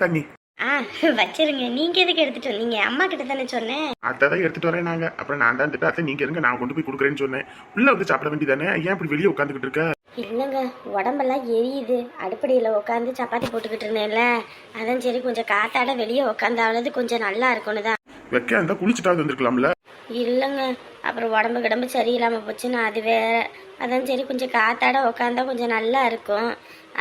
தண்ணி. ஆ வச்சிருங்க. நீங்க எதுக்கு எடுத்துட்டு வந்தீங்க? அம்மா கிட்ட தானே சொன்னேன். அத்தை தான் எடுத்துட்டு வரேன் நாங்க. அப்புறம் நான் தான் திட்டு, அத்தை நீங்க இருங்க நான் கொண்டு போய் கொடுக்குறேன்னு சொன்னேன். உள்ள வந்து சாப்பிட வேண்டியதானே, ஏன் இப்படி வெளியே உட்காந்துக்கிட்டு இருக்க? இல்லைங்க, உடம்பெல்லாம் எரியுது. அடுப்படியில் உட்காந்து சப்பாத்தி போட்டுக்கிட்டு இருந்தேன்ல, அதான் சரி கொஞ்சம் காத்தாட வெளியே உட்காந்தாவது கொஞ்சம் நல்லா இருக்கும்னு தான். வைக்க இருந்தா குளிச்சுட்டாவது வந்திருக்கலாம்ல. இல்லைங்க, அப்புறம் உடம்பு கிடம்பு சரியில்லாமல் போச்சுன்னா அது வேற. அதான் சரி கொஞ்சம் காத்தாட உட்காந்தா கொஞ்சம் நல்லா இருக்கும்.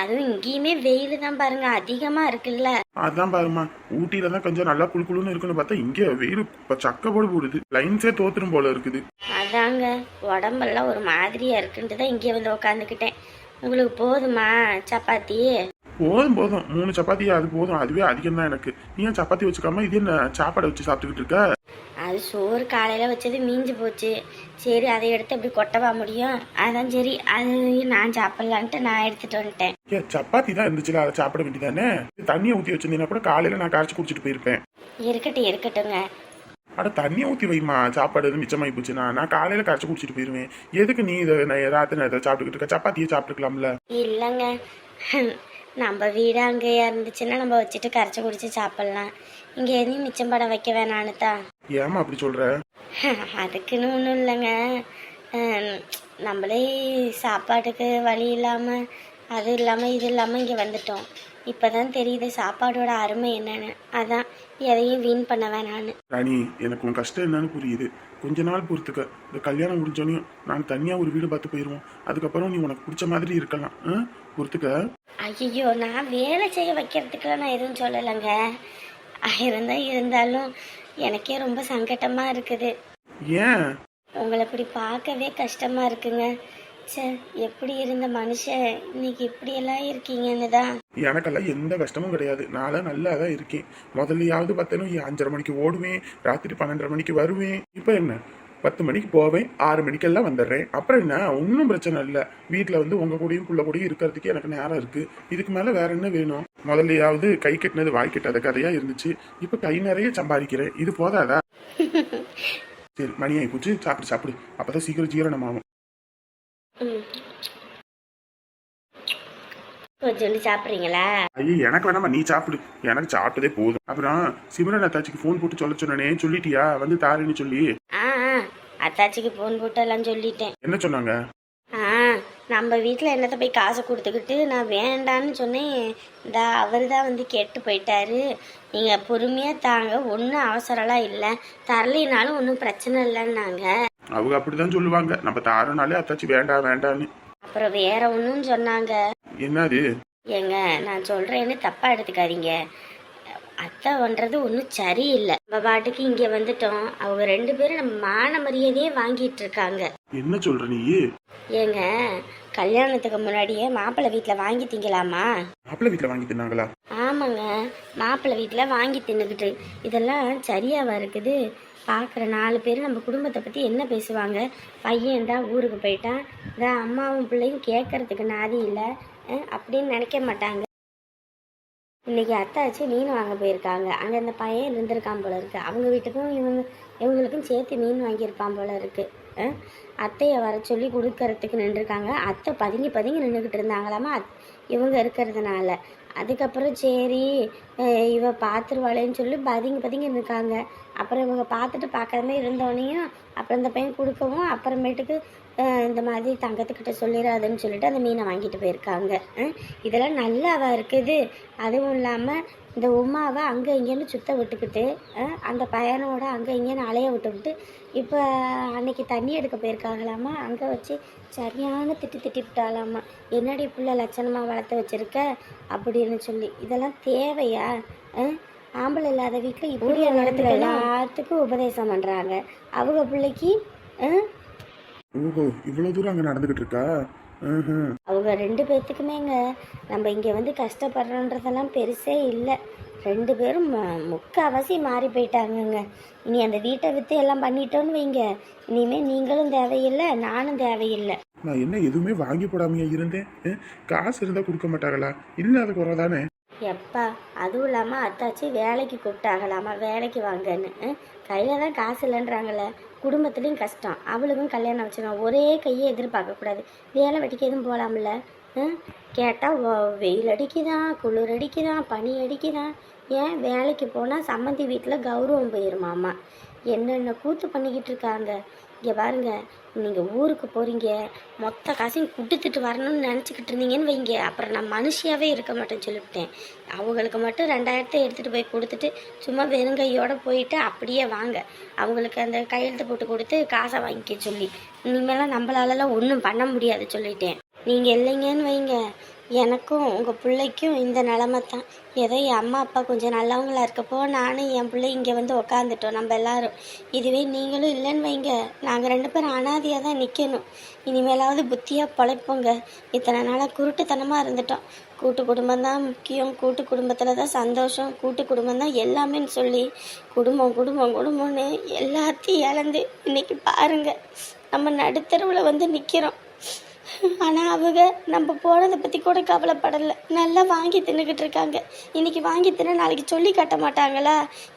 அதுவும் இங்கேயுமே வெயில் தான் பாருங்க, அதிகமாக இருக்குல்ல. அதான் பாருமா, ஊட்டியில தான் கொஞ்சம் நல்லா குளுன்னு இருக்குன்னு பார்த்தா இங்க வெயில் சக்க போடு போடுது. லைன்ஸே தோத்துரும் போல இருக்குது. அதாங்க, உடம்பெல்லாம் ஒரு மாதிரியா இருக்குன்ட்டு தான் இங்கே வந்து உட்காந்துக்கிட்டேன். உங்களுக்கு போதுமா சப்பாத்தி? போதும் போதும், 3 சப்பாத்தி அது போதும், அதுவே அதிகம் தான் எனக்கு. நீ ஏன் சப்பாத்தி வச்சுக்காம இது என்ன சாப்பாடை வச்சு சாப்பிட்டுக்கிட்டு இருக்க? அது சோறு காலையில் வச்சது மீஞ்சு போச்சு. சரி அதை எடுத்து எப்படி கொட்டவா முடியும்? அதான் சரி அது நான் சாப்பிட்லான்ட்டு நான் எடுத்துட்டு வந்துட்டேன். ஏன் சப்பாத்தி தான் இருந்துச்சுல, அதை சாப்பிட வேண்டியதானே? தண்ணியை ஊற்றி வச்சிருந்தீங்கன்னா கூட காலையில நான் கரைச்சி குடிச்சிட்டு போயிருப்பேன். இருக்கட்டும் இருக்கட்டுங்க. அட தண்ணியை ஊற்றி வைமா, சாப்பாடு எதுவும் மிச்சமாகி போச்சுன்னா நான் காலையில கரைச்சி குடிச்சிட்டு போயிருவேன். எதுக்கு நீ இதை ராத்திரி நேரத்தை சாப்பிட்டுக்கிட்டு இருக்க? சப்பாத்தியே சாப்பிட்டுக்கலாம்ல. இல்லைங்க, நம்ம வீடு அங்கேயா இருந்துச்சுன்னா நம்ம வச்சுட்டு கரைச்சி குடிச்சு சாப்பிட்லாம். இங்கே எதையும் மிச்சம் படம் வைக்க வேணான்னு தான். ஏமா அப்படி சொல்ற? அதுக்குன்னு ஒன்றும் இல்லைங்க. நம்மளே சாப்பாட்டுக்கு வழி இல்லாமல் அது இல்லாமல் இது இல்லாமல் இங்கே வந்துட்டோம். இப்போ தான் தெரியுது சாப்பாடோட அருமை என்னன்னு. அதான் எதையும் வீண் பண்ண வேணான்னு. ராணி, எனக்கு உன் கஷ்டம் என்னன்னு புரியுது. கொஞ்ச நாள் பொறுத்துக்க. இந்த கல்யாணம் முடிஞ்சோனையும் நான் தனியாக ஒரு வீடு பார்த்து போயிடுவோம். அதுக்கப்புறம் நீ உனக்கு பிடிச்ச மாதிரி இருக்கலாம். பொறுத்துக்க. ஐயோ, நான் வேலை செய்ய வைக்கிறதுக்குலாம் நான் எதுவும் சொல்லலைங்க. இருந்தாலும் எனக்கே ரொம்ப சங்கட்டமாக இருக்குது. ஏன்? உங்களை இப்படி பார்க்கவே கஷ்டமாக இருக்குங்க. சே, எப்படி இருந்த மனுஷன் இன்னைக்கு இப்படியெல்லாம் இருக்கீங்கன்னு தான். எனக்கெல்லாம் எந்த கஷ்டமும் கிடையாது. நான் நல்லா தான் இருக்கேன். முதல்லையாவது பார்த்தேன்னா 5:30 மணிக்கு ஓடுவேன், ராத்திரி 12:30 மணிக்கு வருவேன். இப்போ என்ன 10 மணிக்கு போவேன், 6 மணிக்கெல்லாம் வந்துடுறேன். அப்புறம் என்ன, ஒன்றும் பிரச்சனை இல்லை. வீட்டில் வந்து உங்கள் கூடயும் புள்ள கூடயும் இருக்கிறதுக்கு எனக்கு நேரம் இருக்குது. இதுக்கு மேலே வேற என்ன வேணும்? முதல்லையாவது கை கட்டினது வாய் கட்டாத கதையாக இருந்துச்சு. இப்போ கை நிறைய சம்பாதிக்கிறேன். இது போதாதா? சரி, மணியாகி போச்சு, சாப்பிடு. அப்போதான் சீக்கிரம் ஜீரணமாகும். கொஞ்சோண்டு சாப்பிட்றீங்களா? ஐயோ, எனக்கு வேணாமா, நீ சாப்பிடு. எனக்கு சாப்பிட்டதே போதும். அப்புறம் சிம்ரன் அத்தாச்சிக்கு ஃபோன் போட்டு சொல்ல சொன்னே, சொல்லிட்டியா? வந்து தாருன்னு சொல்லி. ஆ அத்தாச்சிக்கு ஃபோன் போட்டு எல்லாம் சொல்லிட்டேன். என்ன சொன்னாங்க? நம்ம வீட்டில் என்னத்தை போய் காசை கொடுத்துக்கிட்டு நான் வேண்டான்னு சொன்னேன். இந்த அவர் தான் வந்து கேட்டு போயிட்டாரு. நீங்கள் பொறுமையாக தாங்க, ஒன்றும் அவசரம்லாம் இல்லை, தரலினாலும் ஒன்றும் பிரச்சனை இல்லைன்னாங்க. அவங்க அப்படிதான் சொல்லுவாங்க. நம்ம தாரனாலே அத்தாச்சி வேண்டான்னு. அப்புறம் வேற ஒன்றும் சொன்னாங்க. என்னது? ஏங்க, நான் சொல்கிறேன்னு தப்பாக எடுத்துக்காதீங்க. அத்தை பண்ணுறது ஒன்றும் சரியில்லை. நம்ம பாட்டுக்கு இங்கே வந்துட்டோம். அவங்க 2 பேரும் நம்ம மான மரியாதையே வாங்கிட்டு இருக்காங்க. என்ன சொல்ற நீ? ஏங்க, கல்யாணத்துக்கு முன்னாடியே மாப்பிள்ளை வீட்டில் வாங்கி திங்கலாமா? மாப்பிள்ளை வீட்டில் வாங்கி தின்னாங்களா? ஆமாங்க, மாப்பிள்ளை வீட்டில் வாங்கி தின்னுக்கிட்டு இதெல்லாம் சரியாவா இருக்குது? பார்க்குற 4 பேர் நம்ம குடும்பத்தை பற்றி என்ன பேசுவாங்க? பையன் தான் ஊருக்கு போயிட்டான், இதான் அம்மாவும் பிள்ளையும் கேட்கறதுக்கு நாதி இல்லை அப்படின்னு நினைக்க மாட்டாங்க. இன்னைக்கு அத்தாச்சி மீன் வாங்க போயிருக்காங்க. அங்கே அந்த பையன் இருந்திருக்கான் போல இருக்கு. அவங்க வீட்டுக்கும் இவங்களுக்கும் சேர்த்து மீன் வாங்கியிருப்பான் போல இருக்கு. அத்தையை வர சொல்லி கொடுக்கறதுக்கு நின்றுருக்காங்க. அத்தை பதுங்கி நின்றுக்கிட்டு இருந்தாங்களாமா இவங்க இருக்கிறதுனால. அதுக்கப்புறம் சரி இவ பார்த்துருவாளேன்னு சொல்லி பதுங்கி இருக்காங்க. அப்புறம் இவங்க பார்த்துட்டு பார்க்காத மாதிரி இருந்தோடனையும் அப்புறம் இந்த பையன் கொடுக்கவும் அப்புறமேட்டுக்கு இந்த மாதிரி தங்கத்துக்கிட்ட சொல்லிடாதுன்னு சொல்லிட்டு அந்த மீனை வாங்கிட்டு போயிருக்காங்க. இதெல்லாம் நல்லாவா இருக்குது? அதுவும் இல்லாமல் இந்த உமாவை அங்கே இங்கேன்னு சுத்த விட்டுக்கிட்டு அந்த பையனோட அங்கே இங்கேன்னு அலைய விட்டுக்கிட்டு இப்போ அன்னைக்கு தண்ணி எடுக்க போயிருக்காங்களாமா. அங்கே வச்சு சரியான திட்டி விட்டாலாமா. என்னடி புள்ள லட்சணமாக வளர்த்து வச்சுருக்க அப்படின்னு சொல்லி. இதெல்லாம் தேவையா? ஆம்பளை இல்லாத வீட்டில் இப்படி இடத்துல எல்லாத்துக்கும் உபதேசம் பண்ணுறாங்க. அவங்க பிள்ளைக்கு ஓஹோ, இவ்வளோ தூரம் அங்கே நடந்துக்கிட்டு இருக்கா? அவங்க 2 பேர்த்துக்குமேங்க நம்ம இங்கே வந்து கஷ்டப்படுறோன்றதெல்லாம் பெருசே இல்லை. 2 பேரும் முக்கால்வாசி மாறி போயிட்டாங்கங்க. இனி அந்த வீட்டை விற்று எல்லாம் பண்ணிட்டோன்னு வைங்க, இனிமேல் நீங்களும் தேவையில்லை, நானும் தேவையில்லை. நான் என்ன எதுவுமே வாங்கி போடாமையா இருந்தேன்? காசு இருந்தால் கொடுக்க மாட்டாங்களா? இல்லாத குறை தானே. எப்பா, அதுவும் இல்லாமல் அத்தாச்சி வேலைக்கு கூப்பிட்டாங்களாமா, வேலைக்கு வாங்கன்னு. கையில் தான் காசு இல்லைன்றாங்களே. குடும்பத்துலேயும் கஷ்டம், அவளுக்கும் கல்யாணம் வச்சிடும். ஒரே கையை எதிர்பார்க்கக்கூடாது. வேலை வெட்டிக்கு எதுவும் போகலாம்ல. கேட்டால் வெயில் அடிக்குதான், குளிர் அடிக்குதான், பனி அடிக்குதான். ஏன் வேலைக்கு போனால் சம்மந்தி வீட்டில் கௌரவம் போயிருமாம்மா. என்னென்ன கூத்து பண்ணிக்கிட்டு இருக்காங்க. இங்கே பாருங்க, நீங்கள் ஊருக்கு போகிறீங்க, மொத்த காசையும் கொடுத்துட்டு வரணும்னு நினச்சிக்கிட்டு இருந்தீங்கன்னு வைங்க, அப்புறம் நான் மனுஷியாகவே இருக்க மாட்டேன்னு சொல்லிவிட்டேன். அவங்களுக்கு மட்டும் 2000 எடுத்துகிட்டு போய் கொடுத்துட்டு சும்மா வெறுங்கையோடு போயிட்டு அப்படியே வாங்க. அவங்களுக்கு அந்த கையெழுத்து போட்டு கொடுத்து காசை வாங்கிக்க சொல்லி, இனிமேலாம் நம்மளாலலாம் ஒன்றும் பண்ண முடியாது சொல்லிட்டேன். நீங்கள் இல்லைங்கன்னு வைங்க, எனக்கும் உங்கள் பிள்ளைக்கும் இந்த நிலமை தான். ஏதோ என் அம்மா அப்பா கொஞ்சம் நல்லவங்களா இருக்கப்போ நானும் என் பிள்ளை இங்கே வந்து உக்காந்துட்டோம் நம்ம எல்லாரும். இதுவே நீங்களும் இல்லைன்னு வைங்க, நாங்கள் 2 பேரும் அனாதையாக தான் நிற்கணும். இனிமேலாவது புத்தியாக பொழைப்போங்க. இத்தனை நாளாக குருட்டுத்தனமாக இருந்துட்டோம். கூட்டு குடும்பம் தான் முக்கியம், கூட்டு குடும்பத்தில் தான் சந்தோஷம், கூட்டு குடும்பம் தான் எல்லாமேன்னு சொல்லி குடும்பம் குடும்பம் குடும்பம்னு எல்லாத்தையும் இழந்து இன்னைக்கு பாருங்கள் நம்ம நடுத்தருவில் வந்து நிற்கிறோம். ஆனால் அவங்க நம்ம போனதை பற்றி கூட கவலைப்படலை. நல்லா வாங்கி தின்னுக்கிட்டு இருக்காங்க. இன்றைக்கி வாங்கி தின்ன நாளைக்கு சொல்லி காட்ட மாட்டாங்களா,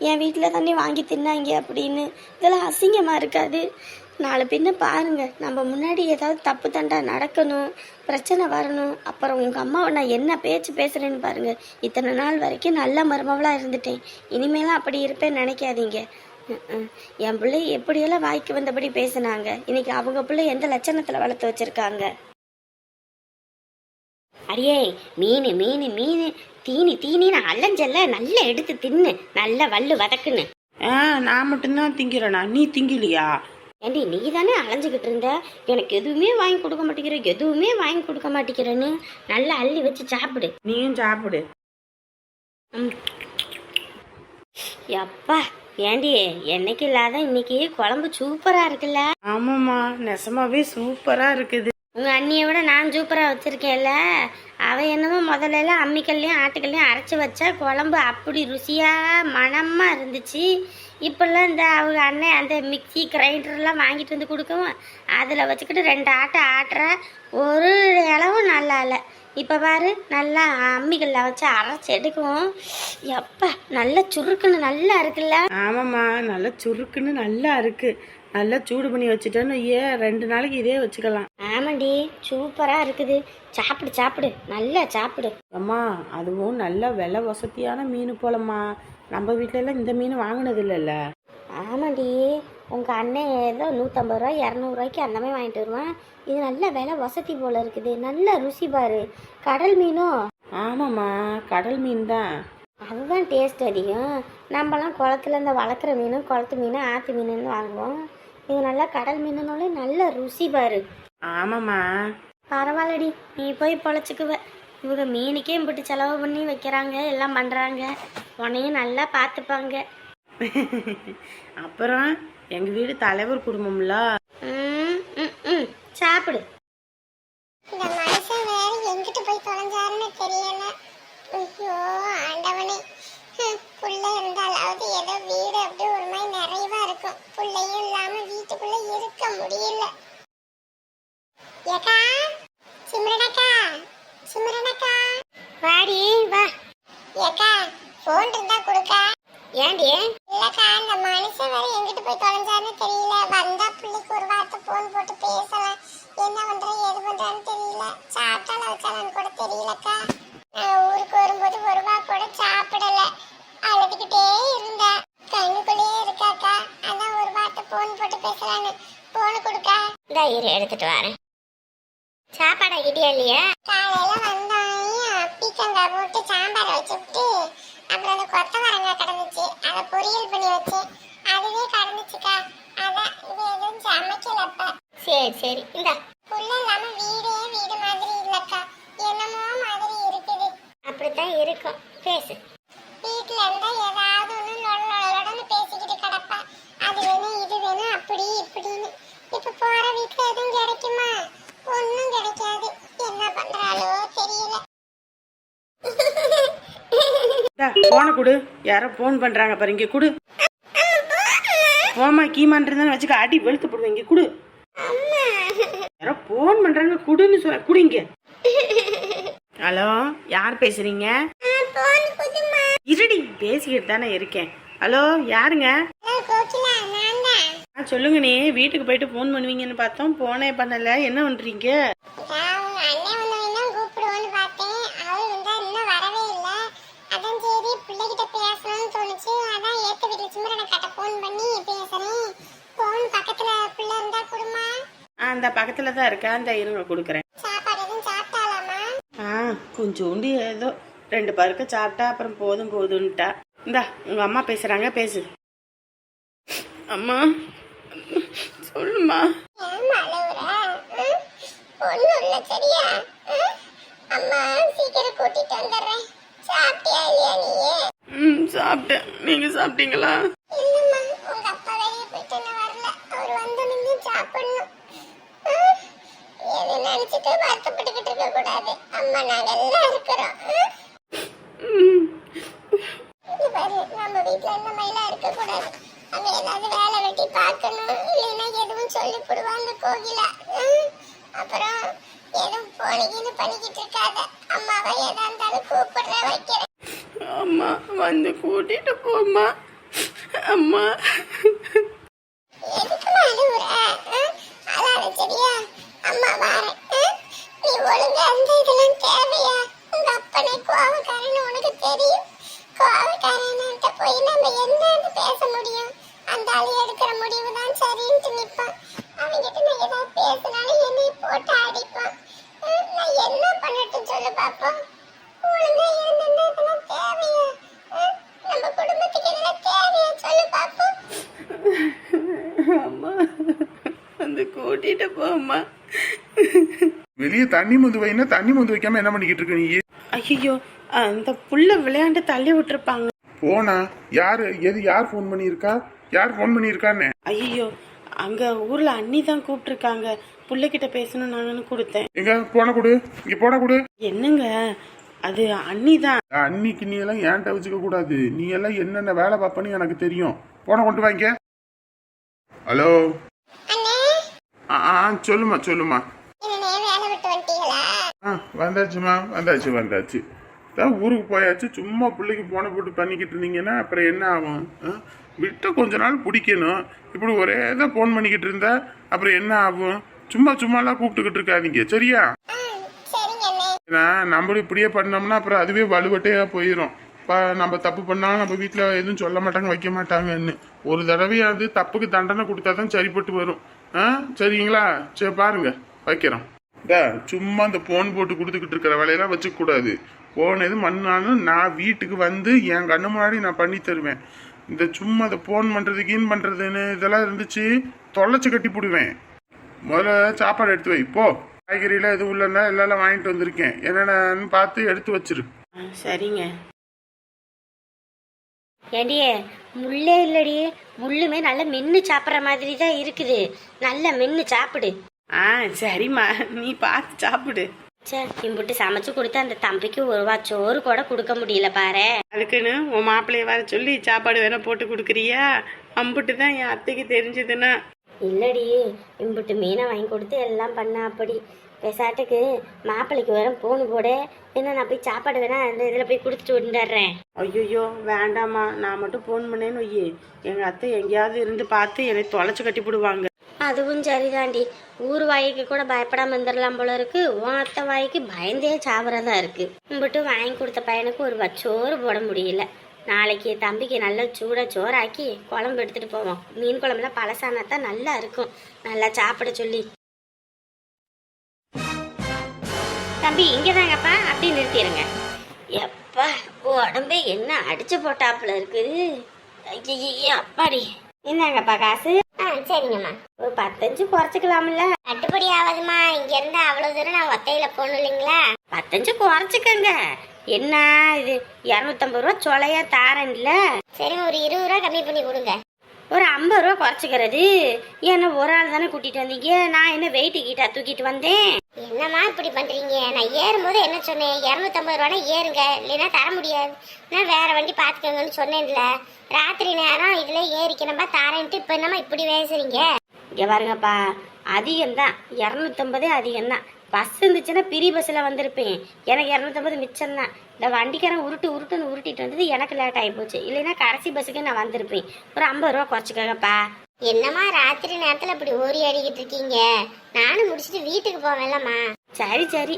என் வீட்டில் தானே வாங்கி தின்னாங்க அப்படின்னு. இதெல்லாம் அசிங்கமாக இருக்காது? நாளை பின்ன பாருங்கள், நம்ம முன்னாடி ஏதாவது தப்பு தண்டா நடக்கணும், பிரச்சனை வரணும். அப்புறம் உங்கள் அம்மாவை நான் என்ன பேச்சு பேசுகிறேன்னு பாருங்கள். இத்தனை நாள் வரைக்கும் நல்ல மருமவளாக இருந்துட்டேன், இனிமேலாம் அப்படி இருப்பேன்னு நினைக்காதீங்க. என் பிள்ளை எப்படியெல்லாம் வாய்க்கு வந்தபடி பேசுனாங்க, இன்னைக்கு அவங்க பிள்ளை எந்த லட்சணத்தில் வளர்த்து வச்சிருக்காங்க. அடியே மீன் மீன் மீன் தீனி தீனின்னு அலைஞ்சல்ல, நல்லா எடுத்து தின்னு, நல்லா வல்லு வதக்குன்னு. நான் மட்டும்தான் திங்கிறேனா, நீ திங்கலையா? ஏண்டி நீ தானே அலைஞ்சிக்கிட்டு இருந்த, எனக்கு எதுவுமே வாங்கி கொடுக்க மாட்டேங்கிற, எதுவுமே வாங்கி கொடுக்க மாட்டேங்கிறேன்னு. நல்லா அள்ளி வச்சு சாப்பிடு. நீயும் சாப்பிடு. எப்பா ஏண்டி என்னைக்கு இல்லாத இன்னைக்கு குழம்பு சூப்பரா இருக்குல்ல? ஆமாம்மா, நெசமாவே சூப்பரா இருக்குது. உங்க அண்ணியை விட நான் சூப்பரா வச்சிருக்கேன்ல. அவ என்னமோ முதல்ல எல்லாம் அம்மிக்கல்லையும் ஆட்டுக்கல்லையும் அரைச்சி வச்சா குழம்பு அப்படி ருசியா மணமா இருந்துச்சு. இப்பெல்லாம் இந்த அவங்க அண்ணன் அந்த மிக்சி கிரைண்டர்லாம் வாங்கிட்டு வந்து கொடுக்கவும் அதில் வச்சுக்கிட்டு 2 ஆட்டை ஆட்டுற, ஒரு இளவும் நல்லா இல்லை. இப்போ பாரு, நல்லா அம்மிகளில் வச்சு அரைச்சி எடுக்கவும் எப்பா நல்லா சுருக்குன்னு நல்லா இருக்குல்ல? ஆமாம்மா, நல்லா சுருக்குன்னு நல்லா இருக்கு. நல்லா சூடு பண்ணி வச்சுட்டோன்னு 2 நாளைக்கு இதே வச்சுக்கலாம். ஆமாண்டி, சூப்பராக இருக்குது. சாப்பிடு சாப்பிடு, நல்லா சாப்பிடு. அம்மா, அதுவும் நல்ல விலை வசதியான மீன் போலம்மா. நம்ம வீட்டிலலாம் இந்த மீன் வாங்கினது இல்லைல்ல. ஆமாண்டி, உங்கள் அண்ணன் ஏதோ 150 ரூபா 200 ரூபாய்க்கு அந்த மாதிரி வாங்கிட்டு வருவான். இது நல்ல விலை வசதி போல் இருக்குது, நல்ல ருசி பாரு. கடல் மீனும்? ஆமாம்மா, கடல் மீன் தான். அதுதான் டேஸ்ட் அதிகம். நம்மலாம் குளத்துல இந்த வளர்க்குற மீன், குளத்து மீன், ஆற்று மீனுன்னு வாங்குவோம். இது நல்லா கடல் மீனுனாலே நல்ல ருசி பாரு. ஆமாம்மா. பரவாயில்லடி, நீ போய் பொழைச்சிக்குவ. இவங்க மீனுக்கே இப்படி செலவு பண்ணி வைக்கிறாங்க, எல்லாம் பண்ணுறாங்க. உன்னையும் நல்லா பார்த்துப்பாங்க. அப்புறம் எங்கள் வீடு தலைவர் குடும்பம்ல. சாப்பிடு. இந்த மனுஷன் வேற எங்கிட்டு போய் தொலைஞ்சாருன்னு தெரியல. ஐயோ ஆண்டவனே, புள்ள இருந்தாலாவது ஏதோ வீடு அப்படி ஒரு மாதிரி நிறைவா இருக்கும். புள்ளையும் இல்லாம வீட்டுக்குள்ள இருக்க முடியல. ஏக்கா, சிம்ரனக்கா, சிம்ரனக்கா, வாடி வா. ஏக்கா போன் இருந்தா கொடுக்கா. ஏண்டி? இல்லக்கா, இந்த மனுஷன் வேற எங்கிட்டு போய் தொலைஞ்சாருன்னு தெரியல. வந்தா பிள்ளைக்கு ஒரு வார்த்தை போன் போட்டு பேசலாம். என்ன பண்ற ஏது பண்றான்னு தெரியல. சாப்பிட்டால வச்சாலும் கூட தெரியலக்கா. நான் ஊருக்கு வரும்போது ஒரு ரூபா கூட சாப்பிடல, அழுதுகிட்டே இருந்தேன். கண்ணுக்குள்ளேயே இருக்காக்கா. அதான் ஒரு வார்த்தை போன் போட்டு பேசலான்னு போன் கொடுக்கா. இந்த இரு எடுத்துட்டு வரேன். சாப்பாடு ஆகிட்டியா இல்லையா? காலையில வந்தாயும் பீக்கங்காய் போட்டு சாம்பார் வச்சுட்டு, அப்புறம் அந்த கொத்தவரங்காய் கிடந்துச்சு, அதை பொரியல் பண்ணி வச்சேன். அதுவே கடந்துச்சுக்கா. அதான் இது எதுவும் சமைக்கலப்ப. சரி சரி, இந்த புள்ள இல்லாம வீடே வீடு மாதிரி இல்லக்கா, என்னமோ மாதிரி இருக்குது. அப்படித்தான் இருக்கும். பேசு. வீட்டுல இருந்தா ஏதாவது ஒண்ணு லொடன்னு பேசிக்கிட்டு கிடப்பா. அது வேணும் இது வேணும் அப்படி இப்படின்னு. இப்ப போற வீட்டுல எதுவும் கிடைக்குமா? ஒன்னும் கிடைக்காது. என்ன பண்றாளோ தெரியல. போனை கொடு, யாரோ போன் பண்றாங்க பாரு, இங்க கொடு. போமா, கீமான் வச்சுக்க, அடி வெளுத்து போடுவேன். இங்க கொடு. யாரோ போன் பண்றாங்க, குடுன்னு சொல்ல, குடிங்க. ஹலோ, யார் பேசுறீங்க? இருடி, பேசிக்கிட்டு தானே இருக்கேன். ஹலோ, யாருங்க? கோகிலா, நான் தான். சொல்லுங்க. நீ வீட்டுக்கு போயிட்டு போன் பண்ணுவீங்கன்னு பார்த்தோம், போனே பண்ணல. என்ன பண்றீங்க? உங்க அண்ணன் வந்து கூப்பிடுவோன்னு பார்த்தேன். அந்த பக்கத்துல தான் இருக்கா, அந்த இருங்க கொடுக்குறேன். சாப்பாடு எதுவும் சாப்பிட்டாலாமா? கொஞ்சோண்டு ஏதோ 2 பருக்க சாப்பிட்டா அப்புறம் போதும் போதுன்ட்டா. இந்தா உங்க அம்மா பேசுறாங்க, பேசு. அம்மா சொல்லுமா. ஏம்மா அழுவுற? ஒண்ணும் இல்ல சரியா? அம்மா சீக்கிரம் கூட்டிட்டு வந்துடுறேன். சாப்பிட்டியா இல்லையா நீயே? சாப்பிட்டேன். நீங்க சாப்பிட்டீங்களா? இல்லம்மா, உங்க அப்பா வெளியே போயிட்டு இன்னும் வரல. அவர் வந்து நின்று சாப்பிடணும். எது நினைச்சிட்டு வருத்தப்பட்டுக்கிட்டு இருக்க கூடாது. அம்மா நாங்க எல்லாம் இருக்கிறோம். இங்க பாரு, நம்ம வீட்டுல இந்த மாதிரிலாம் இருக்க கூடாது. அவ ஏதாவது வேலை வெட்டி பார்க்கணும், இல்லைன்னா எதுவும் சொல்லி போடுவாங்க கோகிலா. அப்புறம் எதுவும் போனீங்கன்னு பண்ணிக்கிட்டு இருக்காத. அம்மாவை எதா இருந்தாலும் கூப்பிடுற வைக்கிறேன். அம்மா வந்து கூட்டிட்டு போம்மா. அம்மா எதுக்குமா அழுவுற? அழாத சரியா? அம்மா வாரேன். நீ ஒழுங்கா அந்த இதெல்லாம் தேவையா? உங்க அப்பனே கோவக்காரன்னு உனக்கு தெரியும். கோவக்காரன்ட்ட போய் நம்ம என்னன்னு பேச முடியும்? அந்த ஆளு எடுக்கிற முடிவு தான் சரின்ட்டு நிப்பான். அவன்கிட்ட நான் ஏதாவது பேசினாலும் என்னை போட்டு அடிப்பான். நான் என்ன பண்ணட்டும் சொல்லு பாப்போம். ஒழுங்கா இருந்த இதெல்லாம் தேவையா? நம்ம குடும்பத்துக்கு இதெல்லாம் தேவையா சொல்லு பாப்போம். அம்மா வந்து கூட்டிட்டு போம்மா. வெளியே தண்ணி மொந்து வைனா தண்ணி மொந்து வைக்காம என்ன பண்ணிக்கிட்டு இருக்க நீ? ஐயோ, அந்த புள்ள விளையாண்டு தள்ளி விட்டுருப்பாங்க. போனா யார் ஃபோன் பண்ணியிருக்கா? யார் ஃபோன் பண்ணியிருக்கான்னு? ஐயோ, அங்க ஊர்ல அண்ணி தான் கூப்பிட்டுருக்காங்க. புள்ளைகிட்ட பேசணும் நாங்கன்னு கொடுத்தேன். எங்க போன கொடு, இங்க போன கொடு. என்னங்க, அது அண்ணி தான். அன்னிக்கு நீ எல்லாம் ஏன்ட்ட வச்சுக்க கூடாது. நீ எல்லாம் என்னென்ன வேலை பார்ப்பன்னு எனக்கு தெரியும். போன கொண்டு வாங்க. ஹலோ. சொல்லுமா சொல்லுமா. வந்தாச்சுமா, வந்தாச்சு. ஊருக்கு போயாச்சு. சும்மா பிள்ளைக்கு போன போட்டு பண்ணிக்கிட்டு இருந்தீங்கன்னா அப்புறம் என்ன ஆகும்? விட்டு கொஞ்ச நாள் பிடிக்கணும். இப்படி ஒரே தான் ஃபோன் பண்ணிக்கிட்டு இருந்தா அப்புறம் என்ன ஆகும்? சும்மாலாம் கூப்பிட்டுக்கிட்டு இருக்காதீங்க சரியா? நம்மளும் இப்படியே பண்ணோம்னா அப்புறம் அதுவே வலுவட்டையா போயிடும். நம்ம தப்பு பண்ணாலும் நம்ம வீட்டில் எதுவும் சொல்ல மாட்டாங்க, வைக்க மாட்டாங்கன்னு. ஒரு தடவையாவது தப்புக்கு தண்டனை கொடுத்தாதான் சரிப்பட்டு வரும். சரிங்களா? சரி பாருங்க, வைக்கிறோம். சும்மா இந்த போன் போட்டு கொடுத்துக்கிட்டு இருக்கிற வேலையெல்லாம் வச்சுக்க கூடாது. போன் எது மண்ணாலும் நான் வீட்டுக்கு வந்து என் கண்ணு முன்னாடி நான் பண்ணி தருவேன். இந்த சும்மா இந்த போன் பண்றது கீன் பண்றதுன்னு இதெல்லாம் இருந்துச்சு தொலைச்சு கட்டி போடுவேன். முதல்ல சாப்பாடு எடுத்து வை போ. காய்கறியெல்லாம் எதுவும் இல்லைன்னா எல்லாம் வாங்கிட்டு வந்திருக்கேன். என்னென்னு பார்த்து எடுத்து வச்சிரு. சரிங்க. ஏண்டியே முள்ளே இல்லடியே, முள்ளுமே நல்லா மென்று சாப்பிட்ற மாதிரி தான் இருக்குது. நல்லா மென்று சாப்பிடு. சரிம்மா, நீ பார்த்து சாப்பிடு. சரி, இம்புட்டு சமைச்சு கொடுத்து அந்த தம்பிக்கு ஒரு சோறு கூட கொடுக்க முடியல பாரு. அதுக்குன்னு உன் மாப்பிள்ளைய வர சொல்லி சாப்பாடு வேணா போட்டு கொடுக்குறியா? அம்புட்டு தான் என் அத்தைக்கு தெரிஞ்சதுன்னா. இல்லடி, இம்புட்டு மீனை வாங்கி கொடுத்து எல்லாம் பண்ண. அப்படி பெசாட்டுக்கு மாப்பிள்ளைக்கு வேற போன் போட. என்ன நான் போய் சாப்பாடு வேணா அந்த இதில் போய் கொடுத்துட்டு வந்துடுறேன். ஐயோ வேண்டாம்மா, நான் மட்டும் ஃபோன் பண்ணேன்னு வையே, எங்கள் அத்தை எங்கேயாவது இருந்து பார்த்து என்னை தொலைச்சி கட்டி போடுவாங்க. அதுவும் சரிதாண்டி. ஊர் வாய்க்கு கூட பயப்படாம வந்துடலாம் போல இருக்கு. உன் அத்தை வாய்க்கு பயந்தே சாவறதா இருக்கு. இம்பிட்டு வாங்கி கொடுத்த பையனுக்கு ஒரு சோறு போட முடியல. நாளைக்கு தம்பிக்கு நல்லா சூட சோறாக்கி குழம்பு எடுத்துட்டு போவோம். மீன் குழம்புல பழசானாத்தான் நல்லா இருக்கும். நல்லா சாப்பிட சொல்லி. தம்பி இங்கதாங்கப்பா, அப்படி நிறுத்திடுங்க. எப்பா உடம்பே என்ன அடிச்சு போட்டாப்புல இருக்குது. அப்பாடி என்னங்கப்பா காசு? சரிங்கம்மா. ஒரு 10 குறைச்சிக்கலாம்ல? கட்டுப்படி ஆகாதுமா. இங்க இருந்து அவ்வளவு தூரம் நான் ஒத்தையில போகணும் இல்லைங்களா? 10 குறைச்சிக்கங்க. என்ன இது 250 ரூபா சொலையா தாரன்ல? சரி, ஒரு 20 ரூபா கம்மி பண்ணி கொடுங்க. ஒரு 50 ரூபா குறைச்சிக்கிறது. ஏன்னா ஒரு ஆள் தானே கூட்டிட்டு வந்தீங்க, நான் என்ன வெயிட்டு கீட்டா தூக்கிட்டு வந்தேன். என்னம்மா இப்படி பண்றீங்க? நான் ஏறும்போது என்ன சொன்னேன்? 250 ரூபானா ஏறுங்க, இல்லைன்னா தர முடியாது. நான் வேற வண்டி பாத்துக்கோங்கன்னு சொன்னேன்ல. ராத்திரி நேரம் இதுல ஏறிக்கணும்பா தாரேன்ட்டு இப்ப என்னம்மா இப்படி பேசுறீங்க? இங்க பாருங்கப்பா, அதிகம்தான். 250 அதிகம்தான். பஸ் இருந்துச்சுன்னா பிரி பஸ்ல வந்திருப்பேன். எனக்கு 250 மிச்சம் தான். இந்த வண்டிக்காரன் உருட்டுன்னு உருட்டிட்டு வந்தது எனக்கு லேட் ஆகி போச்சு. இல்லைன்னா கடைசி பஸ்ஸுக்கு நான் வந்திருப்பேன். ஒரு 50 ரூபா குறைச்சிக்கங்கப்பா. என்னம்மா ராத்திரி நேரத்துல இப்படி ஓரி அடிக்கிட்டு இருக்கீங்க? நானும் முடிச்சுட்டு வீட்டுக்கு போவேன்லம்மா. சரி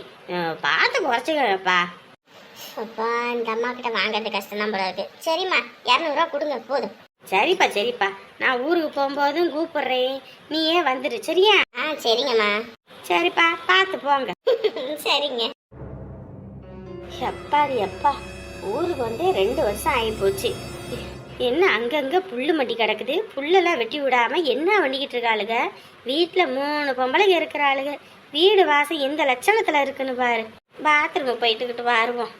பார்த்து குறைச்சிக்கங்கப்பா. அப்பா, இந்த அம்மா கிட்ட வாங்கறது கஷ்டம் தான் போல இருக்கு. சரிம்மா, 200 ரூபா கொடுங்க போதும். சரிப்பா சரிப்பா, நான் ஊருக்கு போகும்போதும் கூப்பிடுறேன், நீயே வந்துடு சரியா? சரிங்கம்மா. சரிப்பா, பார்த்து போங்க. சரிங்க. எப்பாடி அப்பா, ஊருக்கு வந்து 2 வருஷம் ஆகி போச்சு. என்ன அங்கங்க புல்லு மட்டி கிடக்குது, புல்லெல்லாம் வெட்டி விடாம என்ன பண்ணிக்கிட்டு இருக்காளுங்க? வீட்டில் 3 பொம்பளைங்க இருக்கிறாளுங்க. வீடு வாசம் எந்த லட்சணத்துல இருக்குன்னு பாரு. பாத்ரூம் போயிட்டுக்கிட்டு வருவோம்.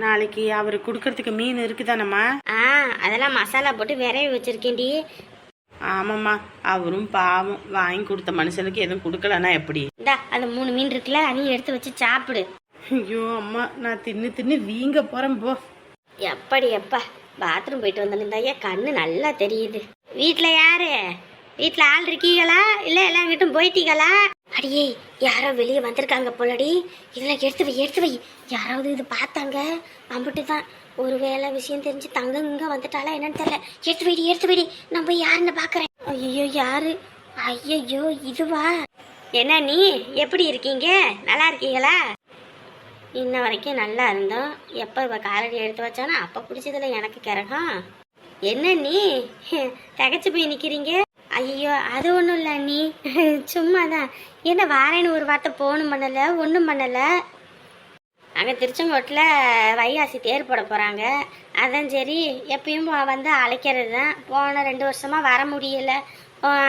நாளைக்கு அவரு குடுக்கறதுக்கு மீன் இருக்குதானம்மா? அதெல்லாம் மசாலா போட்டு விரைவி வச்சிருக்கேன்டி. ஆமாம்மா, அவரும் பாவம், வாங்கி கொடுத்த மனுஷனுக்கு எதுவும் கொடுக்கலன்னா எப்படி? இந்தா அந்த 3 மீன் இருக்குல்ல, நீ எடுத்து வச்சு சாப்பிடு. ஐயோ அம்மா, நான் தின்னு தின்னு வீங்க போறேன் போ. எப்படி எப்பா, பாத்ரூம் போயிட்டு வந்திருந்தாயா கண்ணு நல்லா தெரியுது. வீட்டுல யாரு? வீட்டுல ஆள் இருக்கீங்களா இல்ல எல்லாம் கிட்டும் போயிட்டீங்களா? அடியே, யாரோ வெளியே வந்திருக்காங்க போலடி. இதெல்லாம் எடுத்து வை. யாராவது இது பார்த்தாங்க அம்பிட்டு தான். ஒருவேளை விஷயம் தெரிஞ்சு தங்கங்க வந்துட்டாளா என்னன்னு தெரியல. எடுத்து வைடி, நான் போய் யாருன்னு பாக்குறேன். ஐயோ யாரு? ஐயோ இதுவா? என்ன நீ எப்படி இருக்கீங்க? நல்லா இருக்கீங்களா? இன்ன வரைக்கும் நல்லா இருந்தோம். எப்போ இவ காலடி எடுத்து வச்சானா அப்போ பிடிச்சதுல எனக்கு கிறகம். என்ன நீ தகச்சு போய் நிற்கிறீங்க? ஐயோ அது ஒன்றும் இல்லை நீ, சும்மா தான். என்ன வாரேன்னு ஒரு வார்த்தை போனும் பண்ணலை, ஒன்றும் பண்ணலை. அங்கே திருச்செங்கோட்டில் வைகாசி தேர் போட போகிறாங்க. அதான் சரி, எப்பயும் வந்து அழைக்கிறது தான். போன 2 வருஷமாக வர முடியலை,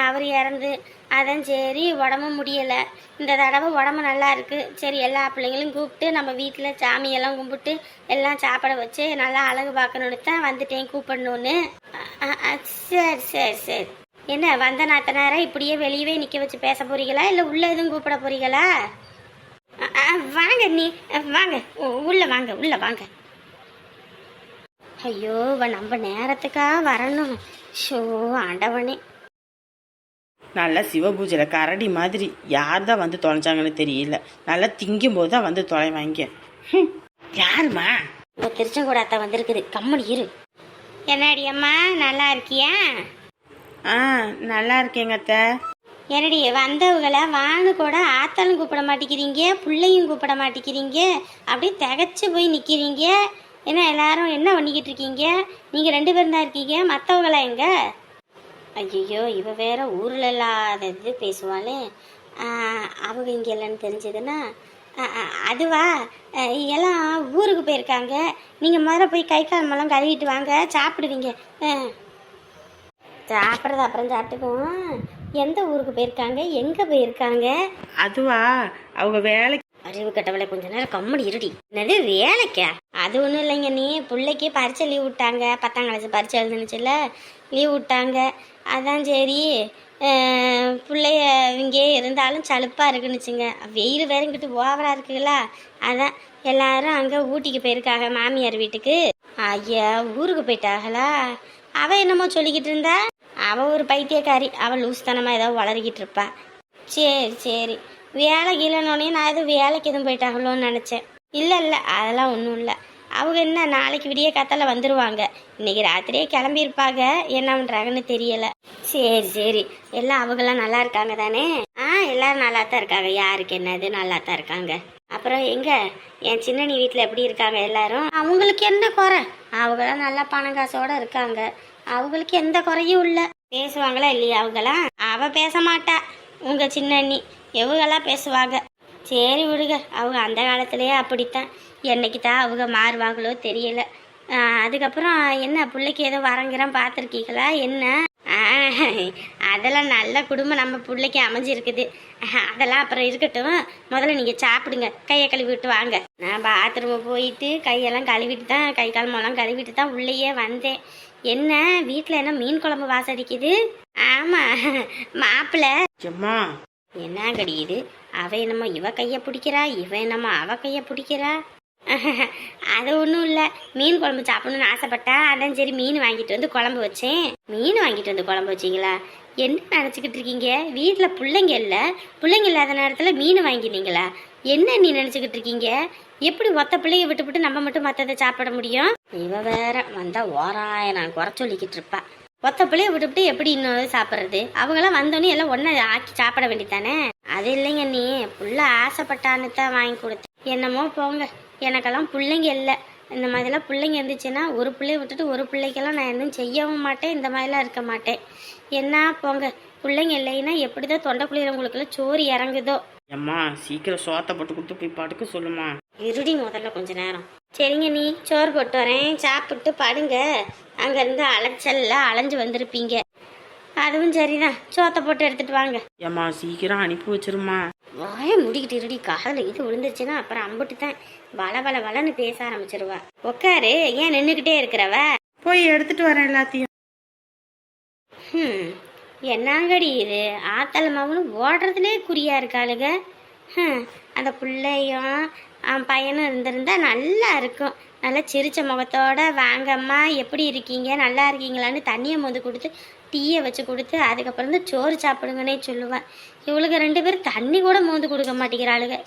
அவர் இறந்து. அதான் சரி, உடம்பு முடியலை. இந்த தடவை உடம்பு நல்லா இருக்குது. சரி, எல்லா பிள்ளைங்களும் கூப்பிட்டு நம்ம வீட்டில் சாமியெல்லாம் கும்பிட்டு எல்லாம் சாப்பிட வச்சு நல்லா அழகு பார்க்கணுன்னு தான் வந்துட்டேன் கூப்பிடணுன்னு. சரி. என்ன வந்த நாத்த நேரம் இப்படியே வெளியவே நிற்க வச்சு பேச போறீங்களா இல்லை உள்ளே எதுவும் கூப்பிட போறீங்களா? வாங்க நீ வாங்க, உள்ள வாங்க. ஐயோ, நம்ம நேரத்துக்கா வரணும். ஷோ ஆண்டவனே. நல்லா சிவபூஜையில் கரடி மாதிரி யார் தான் வந்து தொலைஞ்சாங்கன்னு தெரியல. நல்லா திங்கும் போது தான் வந்து தொலைவாங்க. யாருமா? திருச்செங்கோடு அத்தை வந்திருக்குது, கம்முனு இரு. என்னடி அம்மா, நல்லா இருக்கியா? நல்லா இருக்கேங்க அத்தை. என்னடி வந்தவங்கள வானு கூட ஆத்தாலும் கூப்பிட மாட்டேங்கிறீங்க, பிள்ளையும் கூப்பிட மாட்டேங்கிறீங்க, அப்படியே திகச்சு போய் நிற்கிறீங்க. என்ன எல்லாரும் என்ன பண்ணிக்கிட்டு இருக்கீங்க? நீங்கள் 2 பேரும் தான் இருக்கீங்க, மற்றவங்களா எங்க? ஐயோ, இவ வேற ஊரில் இல்லாதது பேசுவாளே. அவங்க இங்கே இல்லைன்னு தெரிஞ்சதுன்னா அதுவா? எல்லாம் ஊருக்கு போயிருக்காங்க. நீங்கள் முதல்ல போய் கை கால் மலம் கழுவிட்டு வாங்க, சாப்பிடுவீங்க. சாப்பிட்றது அப்புறம் சாப்பிட்டுக்குவோம். எந்த ஊருக்கு போயிருக்காங்க, எங்கே போயிருக்காங்க? அதுவா, அவங்க வேலைக்கு. அறிவு கட்டவளை, கொஞ்ச நேரம் கம்முனு இருடி. என்னது வேலைக்கா? அது ஒன்றும் இல்லைங்க நீ, பிள்ளைக்கு பரீட்சை லீவ் விட்டாங்க. 10ஆம் கிளாஸ் பரீட்சை எழுதுனுச்சுல, லீவ் விட்டாங்க. அதான் சரி, பிள்ளைய இங்கே இருந்தாலும் சலுப்பாக இருக்குன்னுச்சுங்க. வெயில் வேறங்கிட்டு ஓவராக இருக்குங்களா, அதான் எல்லாரும் அங்கே ஊட்டிக்கு போயிருக்காங்க மாமியார் வீட்டுக்கு. ஐயா, ஊருக்கு போயிட்டாங்களா? அவள் என்னமோ சொல்லிக்கிட்டு இருந்தா. அவள் ஒரு பைத்தியக்காரி, அவள் லூஸ்தனமாக ஏதோ வளரிக்கிட்டு இருப்பா. சரி, வேலைக்கு இல்லைன்னொன்னே நான் எதுவும் வேலைக்கு எதுவும் போயிட்டாங்களோன்னு நினச்சேன். இல்லை அதெல்லாம் ஒன்றும் இல்லை. அவங்க என்ன நாளைக்கு விடிய காத்தால வந்துடுவாங்க. இன்னைக்கு ராத்திரியே கிளம்பியிருப்பாங்க, என்ன பண்ணுறாங்கன்னு தெரியலை. சரி, எல்லாம் அவங்கெல்லாம் நல்லா இருக்காங்க தானே? எல்லாரும் நல்லா தான் இருக்காங்க. யாருக்கு என்னது, நல்லா தான் இருக்காங்க. அப்புறம் எங்க என் சின்னனி வீட்டில் எப்படி இருக்காங்க எல்லாரும்? அவங்களுக்கு என்ன குறை? அவங்களாம் நல்லா பணம் காசோட இருக்காங்க. அவங்களுக்கு எந்த குறையும் இல்லை. பேசுவாங்களா இல்லையா அவங்களாம்? அவள் பேச மாட்டா, உங்க சின்னண்ணி. எவங்கெல்லாம் பேசுவாங்க. சரி விடுங்க, அவங்க அந்த காலத்திலேயே அப்படித்தான். என்னைக்கு தான் அவங்க மாறுவாங்களோ தெரியல. அதுக்கப்புறம் என்ன, பிள்ளைக்கு ஏதோ வரங்கிறான் பார்த்துருக்கீங்களா என்ன? அதெல்லாம் நல்ல குடும்பம் நம்ம பிள்ளைக்கு அமைஞ்சிருக்குது. அதெல்லாம் அப்புறம் இருக்கட்டும், முதல்ல நீங்கள் சாப்பிடுங்க, கையை கழுவிட்டு வாங்க. நான் பாத்ரூம் போயிட்டு கையெல்லாம் கழுவிட்டு தான், கை கால் மூலம் கழுவிட்டு தான் உள்ளேயே வந்தேன். என்ன வீட்டில் என்ன மீன் குழம்பு வாசடிக்குது? ஆமாம், மாப்பிள்ளை. என்ன கடியுது? அவ என்னமோ இவ கையை பிடிக்கிறா, இவ என்னமோ அவ கையை பிடிக்கிறா. அது ஒன்றும் இல்லை, மீன் குழம்பு சாப்பிடணும்னு ஆசைப்பட்டா, அதான் சரி மீன் வாங்கிட்டு வந்து குழம்பு வச்சேன். மீன் வாங்கிட்டு வந்து குழம்பு வச்சிங்களா? என்ன நினச்சிக்கிட்டு இருக்கீங்க? வீட்டில் பிள்ளைங்க இல்லை, பிள்ளைங்க இல்லாத நேரத்தில் மீன் வாங்கினீங்களா? என்ன நீ நினச்சிக்கிட்டு இருக்கீங்க? எப்படி ஒத்த பிள்ளைய விட்டுவிட்டு நம்ம மட்டும் மற்றதை சாப்பிட முடியும்? இவ வேற வந்தால் ஓராயிரம் குறை சொல்லிக்கிட்டு இருப்பா. ஒத்த பிள்ளைய விட்டுவிட்டு எப்படி இன்னொரு சாப்பிட்றது? அவங்களாம் வந்தோடனே எல்லாம் ஒன்றா ஆக்கி சாப்பிட வேண்டித்தானே? அது இல்லைங்க நீ, புள்ள ஆசைப்பட்டான்னு தான் வாங்கி கொடுத்தேன். என்னமோ போங்க, எனக்கெல்லாம் பிள்ளைங்க இல்லை. இந்த மாதிரிலாம் பிள்ளைங்க இருந்துச்சுன்னா ஒரு பிள்ளைய விட்டுட்டு ஒரு பிள்ளைக்கெல்லாம் நான் இன்னும் செய்யவும் மாட்டேன், இந்த மாதிரிலாம் இருக்க மாட்டேன். என்ன போங்க, பிள்ளைங்க இல்லைன்னா எப்படி தான் தொண்டைக்குள்ளிறவங்களுக்குலாம் சோறு இறங்குதோ. அம்மா சீக்கிரம் சோத்தை போட்டு கொடுத்து போய் படுக்க சொல்லுமா. இருடி முதல்ல கொஞ்ச நேரம். சரிங்க, நீ சோறு போட்டு வரேன், சாப்பிட்டு படுங்க. அங்கேருந்து அலைச்சல்ல அலைஞ்சு வந்திருப்பீங்க. அதுவும் சரிதான், சோத்தை போட்டு எடுத்துட்டு வாங்க. ஏம்மா சீக்கிரம் அனுப்பி வச்சிருமா. வாயை முடிக்கிட்டு இருடி, காதில் இது விழுந்துருச்சுன்னா அப்புறம் அம்பிட்டு தான் வளன்னு பேச ஆரம்பிச்சிருவா. உக்காரு, ஏன் நின்றுக்கிட்டே இருக்கிறவ? போய் எடுத்துட்டு வரேன் எல்லாத்தையும். என்னங்கடி இது, ஆத்தல மகனும் ஓடுறதுலே குறியா இருக்காளுங்க. அந்த பிள்ளையும் பையனும் இருந்திருந்தா நல்லா இருக்கும். நல்லா சிரிச்ச முகத்தோட வாங்கம்மா எப்படி இருக்கீங்க, நல்லா இருக்கீங்களான்னு தண்ணியை மோந்து கொடுத்து டீயை வச்சு கொடுத்து அதுக்கப்புறம் தான் சோறு சாப்பிடுங்கன்னே சொல்லுவேன். இவளுக்கு 2 பேரும் தண்ணி கூட மோந்து கொடுக்க மாட்டேங்கிறாளுங்க.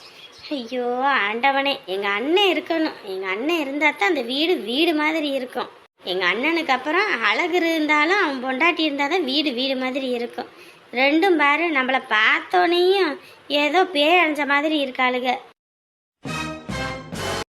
ஐயோ ஆண்டவனே, எங்கள் அண்ணன் இருக்கணும். எங்கள் அண்ணன் இருந்தால் தான் அந்த வீடு வீடு மாதிரி இருக்கும். எங்கள் அண்ணனுக்கு அப்புறம் அழகு இருந்தாலும் அவன் பொண்டாட்டி இருந்தால் தான் வீடு வீடு மாதிரி இருக்கும். ரெண்டும் பாரு, நம்மளை பார்த்தோன்னையும் ஏதோ பேய் அடைஞ்ச மாதிரி இருக்காளுங்க.